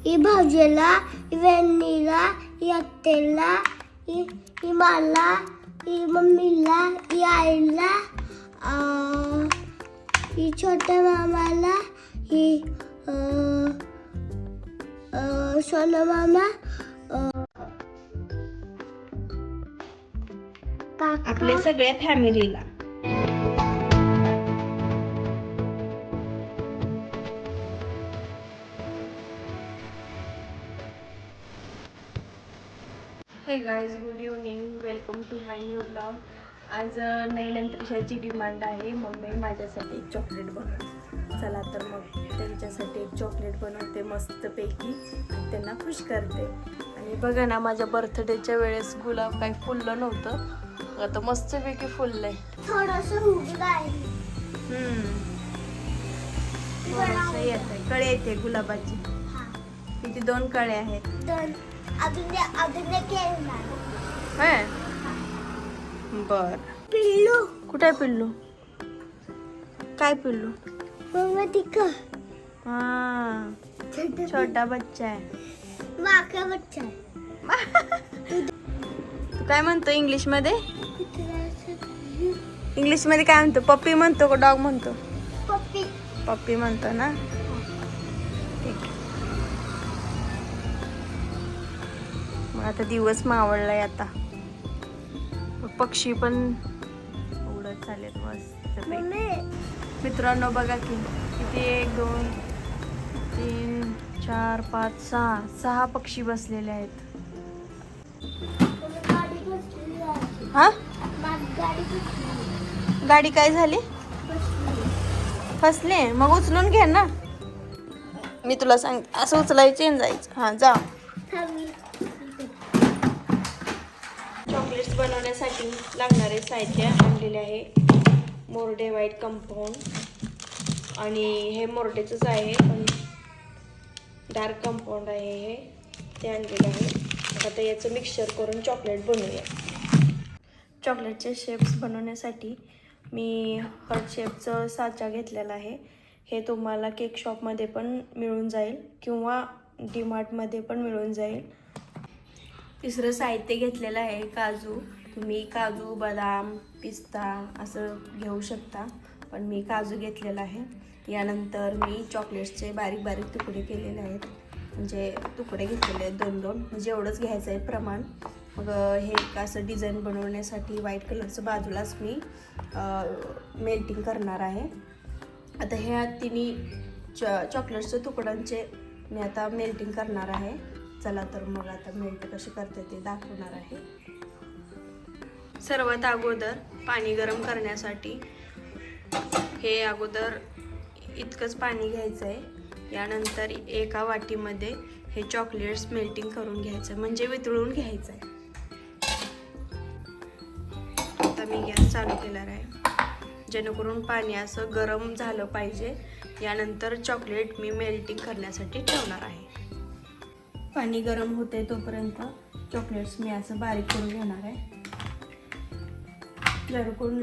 ही भाऊजीला, ही वहिनीला, ही आत्याला, ही मला, ही मम्मीला, ही आईला, ही छोट्या मामाला, ही सोनू मामा, आपल्या सगळ्या फॅमिलीला. Hey guys, good evening, welcome to my new blog. आज नैनन त्रिशाची डिमांड आहे, मम्मी माझ्यासाठी एक चॉकलेट बनव. चला तर मग त्यांच्यासाठी एक चॉकलेट बनवते मस्तपैकी आणि त्यांना खुश करते. आणि बघा ना, माझ्या बर्थडेच्या वेळेस गुलाब काही फुललं नव्हतं, आता मस्तपैकी फुललंय. थोडंसं उगलं आहे. थोडंसं येतंय, कळे येते गुलाबाची. किती 2 कळे आहेत. अजून होय, बर. पिल्लू कुठे आहे पिल्लू? काय पिल्लू? मम्मा तिका हा, छोटा बच्चा आहे. वाका बच्चा तू काय म्हणतो इंग्लिश मध्ये? इंग्लिश मध्ये काय म्हणतो? पप्पी म्हणतो का डॉग म्हणतो? पप्पी. पप्पी म्हणतो ना. ठीक आहे. मग आता दिवस मावळलाय, आता पक्षी पण उडत चालेल मस्त. मित्रांनो बघा की किती 1 2 3 4 5 6 पक्षी बसलेले आहेत. हा, गाडी काय झाली? फसले? मग उचलून घे ना. मी तुला सांगते, असं उचलायचे आणि जायचं. हा, जा. चॉकलेट्स बनवण्यासाठी लागणारे साहित्य आणलेले आहे. मोर्डे व्हाईट कंपाऊंड, आणि हे मोर्डेचंच आहे पण डार्क कंपाऊंड आहे, हे ते आणलेलं आहे. आता याचं मिक्सचर करून चॉकलेट बनवूया. चॉकलेटचे शेप्स बनवण्यासाठी मी हर्ट शेपचं साचा घेतलेला आहे. हे तुम्हाला केक शॉपमध्ये पण मिळून जाईल किंवा डीमार्टमध्ये पण मिळून जाईल. तिसरं साहित्य घेतलेलं आहे काजू. तुम्ही काजू, बदाम, पिस्ता असं घेऊ शकता, पण मी काजू घेतलेला आहे. यानंतर मी चॉकलेट्सचे बारीक बारीक तुकडे केलेले आहेत, म्हणजे तुकडे घेतलेले आहेत 2-2, म्हणजे एवढंच घ्यायचं आहे प्रमाण. मग हे असं डिझाईन बनवण्यासाठी व्हाईट कलरचं बाजूलाच मी मेल्टिंग करणार आहे. आता ह्या तिन्ही चॉकलेट्सच्या तुकड्यांचे मी आता मेल्टिंग करणार आहे. चला तर मग आता मेल्ट कसे करते ते दाखवणार आहे. सर्वात अगोदर पाणी गरम करण्यासाठी हे अगोदर इतकंच पाणी घ्यायचं आहे. यानंतर एका वाटीमध्ये हे चॉकलेट्स मेल्टिंग करून घ्यायचं, म्हणजे वितळून घ्यायचं आहे. आता मी गॅस चालू केणार आहे, जेणेकरून पाणी असं गरम झालं पाहिजे. यानंतर चॉकलेट मी मेल्टिंग करण्यासाठी ठेवणार आहे. पाणी गरम होते तोपर्यंत चॉकलेट्स मी असं बारीक करून घेणार आहे, जेणेकरून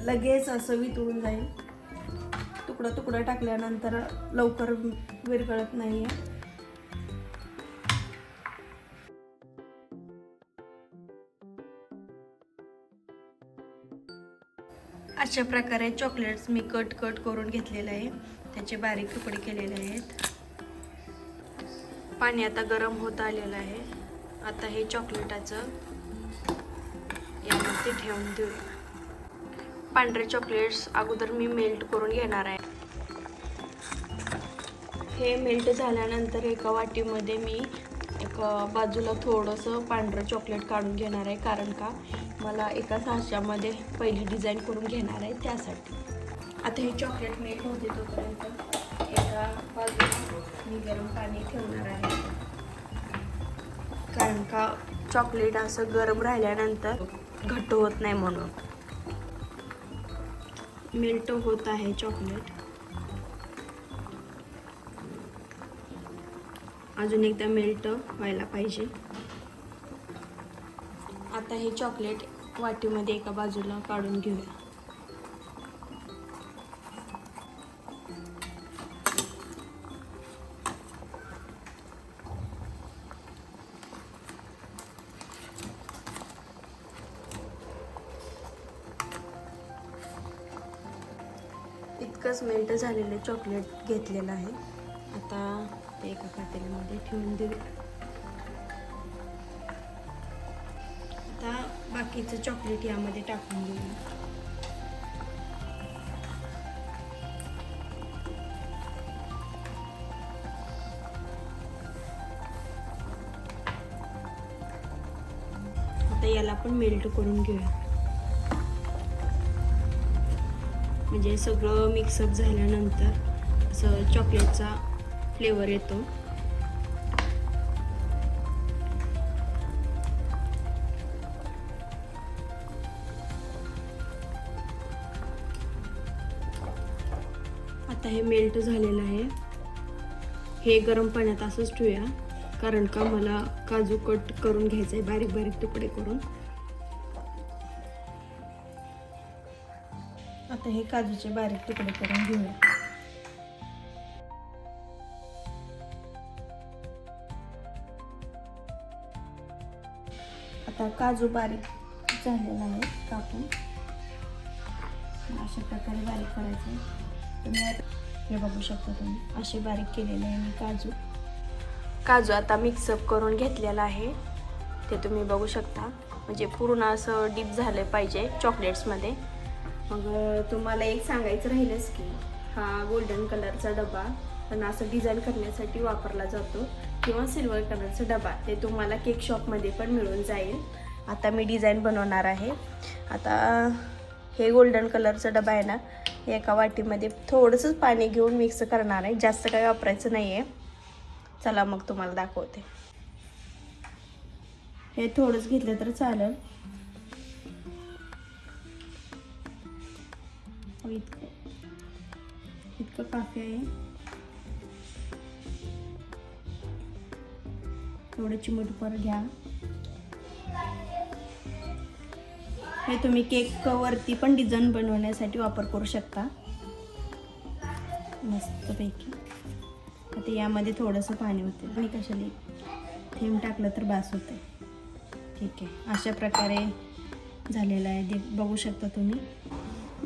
लगेच असं वितळून जाईल. तुकडं तुकडं टाकल्यानंतर लवकर विरघळत नाही आहे. अशा प्रकारे चॉकलेट्स मी कट करून घेतलेले आहे, त्याचे बारीक तुकडे केलेले आहेत. पाणी आता गरम होत आलेलं आहे. आता हे चॉकलेटाचं यामध्ये ठेवून देऊ. पांढरे चॉकलेट्स अगोदर मी मेल्ट करून घेणार आहे. हे मेल्ट झाल्यानंतर एका वाटीमध्ये मी एका बाजूला थोडंसं पांढरं चॉकलेट काढून घेणार आहे, कारण का मला एका साच्यामध्ये पहिली डिझाईन करून घेणार आहे त्यासाठी. आता हे चॉकलेट मेल्ट होते तोपर्यंत एका बाजूला मी गरम पाणी ठेवणार आहे, कारण का चॉकलेट असं गरम राहिल्यानंतर घट्ट होत नाही म्हणून. मेल्ट होत आहे चॉकलेट. अजून एकदा मेल्ट व्हायला पाहिजे. आता हे चॉकलेट वाटीमध्ये एका बाजूला काढून घेऊया. एकच मेल्ट झालेले चॉकलेट घेतलेलं आहे. आता ते एका पातेल्यामध्ये ठेवून देऊ. आता बाकीचं चॉकलेट यामध्ये टाकून देऊ. आता याला पण मेल्ट करून घेऊया. म्हणजे सगळं मिक्सअप झाल्यानंतर असं चॉकलेटचा फ्लेवर येतो. आता हे मेल्ट झालेलं आहे. हे गरम पाण्यात असंच ठेवूया, कारण का मला काजू कट करून घ्यायचं आहे, बारीक बारीक तुकडे करून. आता हे काजूचे बारीक तुकडे करून घेऊया. आता काजू बारीक झालेला आहे कापून. अशा प्रकारे बारीक करायचे. तुम्ही हे बघू शकता, तुम्ही असे बारीक केलेले आहे मी काजू आता मिक्सअप करून घेतलेला आहे. ते तुम्ही बघू शकता. म्हणजे पूर्ण असं डीप झालं पाहिजे चॉकलेट्समध्ये. मग तुम्हाला एक सांगायचं राहिलंच की हा गोल्डन कलरचा डबा पण असं डिझाईन करण्यासाठी वापरला जातो, किंवा सिल्वर कलरचा डबा ते तुम्हाला केक शॉपमध्ये पण मिळून जाईल. आता मी डिझाईन बनवणार आहे. आता हे गोल्डन कलरचा डबा आहे ना, एका वाटीमध्ये थोडंसं पाणी घेऊन मिक्स करणार आहे. जास्त काही वापरायचं नाही आहे. चला मग तुम्हाला दाखवते. हे थोडंच घेतलं तर चालेल. इतकं काफी आहे. थोडं चिमूटभर घ्या. हे तुम्ही केक वरती पण डिझाईन बनवण्यासाठी वापर करू शकता मस्तपैकी. आता यामध्ये थोडंसं पाणी होते आणि कशाला थेंब टाकलं तर बास होते. ठीक आहे, अशा प्रकारे झालेलं आहे. बघू शकता तुम्ही.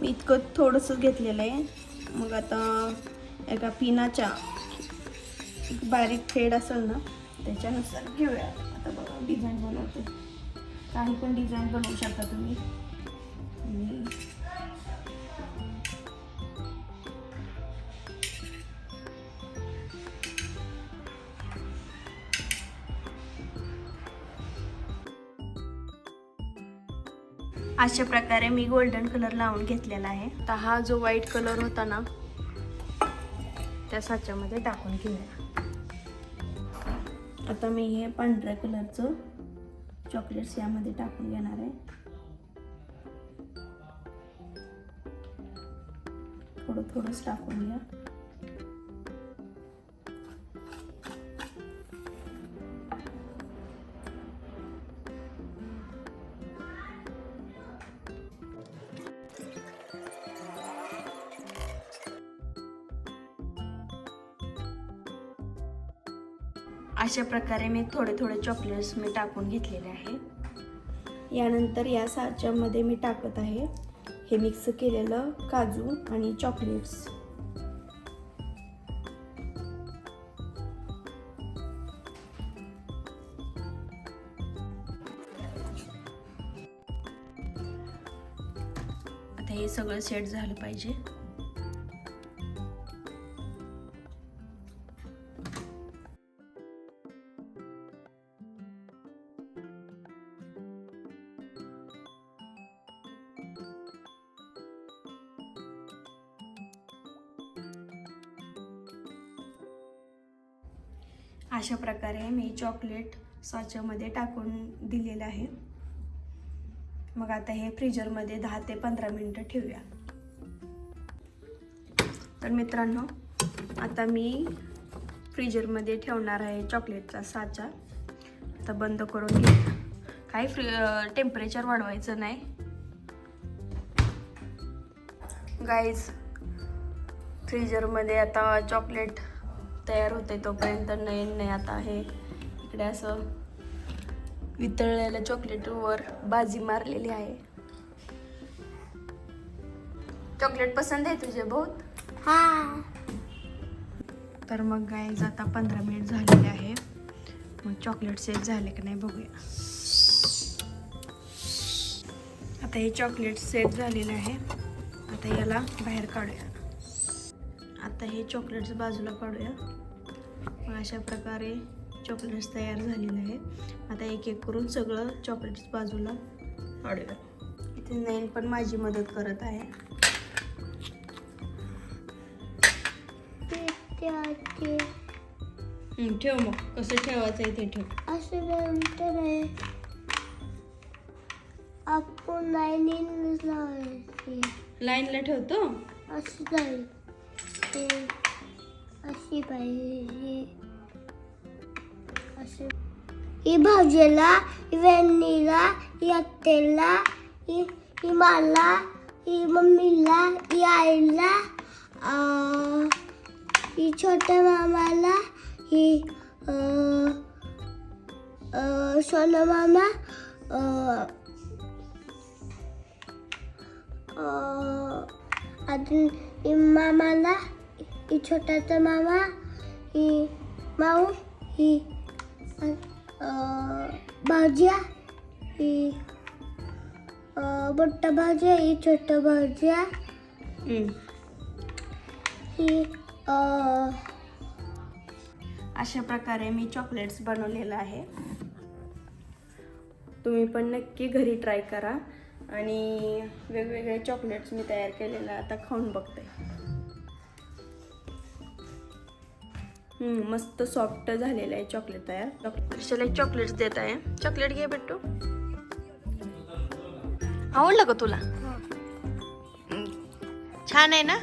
मी इतकं थोडंसं घेतलेलं आहे. मग आता एका पिनाच्या बारीक थ्रेड असेल ना, त्याच्यानुसार घेऊया. आता बघा डिझाईन बनवते. काही पण डिझाईन बनवू शकता तुम्ही. अशा प्रकारे मी गोल्डन कलर लावून घेतलेला आहे. आता हा जो व्हाईट कलर होता ना, त्या साच्यामध्ये टाकून घेऊया. आता मी हे पांढऱ्या कलरचं चॉकलेट्स यामध्ये टाकून घेणार आहे. थोडं थोडंच टाकून घ्या. अशा प्रकारे मी थोडे थोडे चॉकलेट्स मी टाकून घेतलेले आहे. यानंतर या साच्यामध्ये मी टाकत आहे हे मिक्स केलेलं काजू आणि चॉकलेट्स. आता हे सगळं सेट झालं पाहिजे. अशा प्रकारे मी चॉकलेट साच्यामध्ये टाकून दिलेलं आहे. मग आता हे फ्रीजरमध्ये 10 ते 15 मिनिटं ठेवूया. तर मित्रांनो, आता मी फ्रीजरमध्ये ठेवणार आहे चॉकलेटचा साचा. आता बंद करून घेऊया. काही टेम्परेचर वाढवायचं नाही गाईज. फ्रीजरमध्ये आता चॉकलेट तयार होते तोपर्यंत नाही आता हे इकडे असं वितळलेल्या चॉकलेटवर बाजी मारलेली आहे. चॉकलेट पसंत आहे तुझे बहुत? हा. तर मग गाईज आता 15 मिनिट झालेले आहे. मग चॉकलेट सेट झाले की नाही बघूया. आता हे चॉकलेट सेट झालेलं आहे. आता याला बाहेर काढूया. आता हे चॉकलेट्स बाजूला काढूया. मग अशा प्रकारे चॉकलेट्स तयार झालेले आहेत. आता एक एक करून सगळं चॉकलेट्स बाजूला काढूया. इथे नैन पण माझी मदत करत आहे. ठेव मग कसं ठेवायचं आहे ते ठेव. असं नंतर आहे आपण लाईनीला लावायची. लाईनला ठेवतो. असं जाईल ते अशी पाहिजे असं. ही भाऊजीला, ही वहिनीला, ही आत्याला, ही मला, ही मम्मीला, ही आईला, ही छोट्या मामाला, ही सोना मामा, अजून ही मामाला, ही छोटाचा मामा, ही माऊ, ही भाज्या, ही मोठा भाज्या, ही छोटा भाज्या, ही अशा प्रकारे मी चॉकलेट्स बनवलेलं आहे. तुम्ही पण नक्की घरी ट्राय करा. आणि वेगवेगळे चॉकलेट्स मी तयार केलेलं आता खाऊन बघते. मस्त सॉफ्ट झालेलं आहे चॉकलेट तयार. हर्षला एक चॉकलेट्स देत आहे. चॉकलेट घे बेटू. आवडलं का तुला? छान आहे ना?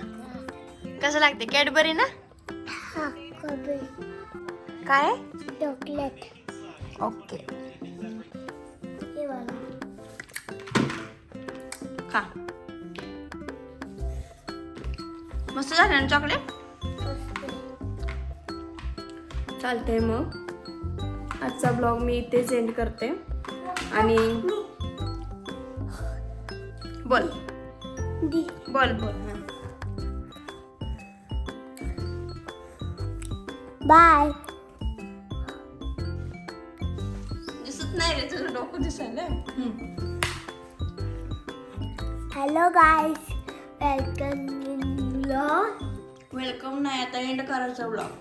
कसं लागते? कॅडबरी ना? काय? चॉकलेट. ओके खा. मस्त झालं ना चॉकलेट? चालतंय. मग आजचा ब्लॉग मी इथेच एंड करते. आणि बोल बोल बोल. बाय. दिसत नाही रे तुझं डोकं दिसायला. Hello guys, welcome in blog. Welcome नाही, आता एंड करायचा blog.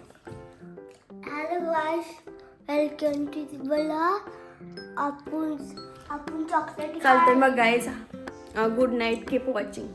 Hello guys, welcome to the blog. आपण चॉकलेट चालतंय मग guys. Good night. Keep watching.